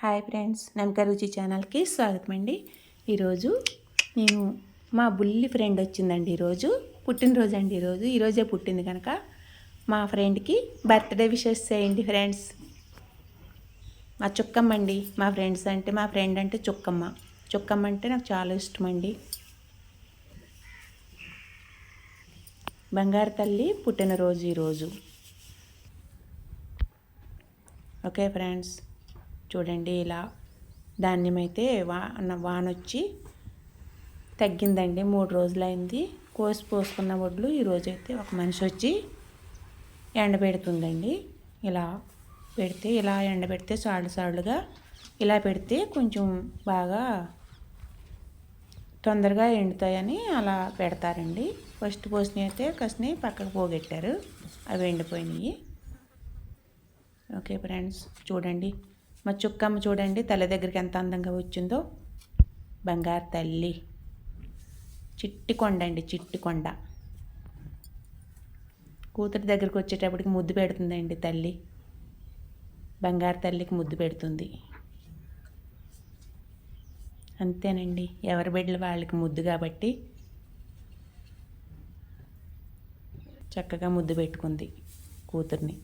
Hi friends, నమ్మక రుచి ఛానల్కి స్వాగతం అండి. ఈరోజు నేను మా బుల్లి ఫ్రెండ్ వచ్చిందండి. ఈరోజు పుట్టినరోజు అండి. ఈరోజే పుట్టింది కనుక మా ఫ్రెండ్కి బర్త్డే విషెస్ చేయండి ఫ్రెండ్స్. మా చుక్కమ్మ అండి. మా ఫ్రెండ్ అంటే చుక్కమ్మ. చుక్కమ్మ అంటే నాకు చాలా ఇష్టం అండి. బంగారు తల్లి పుట్టినరోజు ఈరోజు. ఓకే ఫ్రెండ్స్, చూడండి ఇలా ధాన్యం అయితే వానొచ్చి తగ్గిందండి. 3 రోజులైంది. పోసుకున్న వడ్లు ఈరోజైతే ఒక మనిషి వచ్చి ఎండబెడుతుందండి. ఇలా ఎండబెడితే సాళ్ళుగా ఇలా పెడితే కొంచెం బాగా తొందరగా ఎండుతాయని అలా పెడతారండి. ఫస్ట్ పోసినవి అయితే కాస్త పక్కకు పోగొట్టారు, అవి ఎండిపోయినాయి. ఓకే ఫ్రెండ్స్, చూడండి మా చుక్కమ్మ చూడండి తల్లి దగ్గరికి ఎంత అందంగా వచ్చిందో. బంగారు తల్లి, చిట్టి కొండ అండి, చిట్టి కొండ. కూతురి దగ్గరికి వచ్చేటప్పటికి ముద్దు పెడుతుందండి తల్లి. బంగారు తల్లికి ముద్దు పెడుతుంది. అంతేనండి, ఎవరి బిడ్డలు వాళ్ళకి ముద్దు కాబట్టి చక్కగా ముద్దు పెట్టుకుంది కూతుర్ని.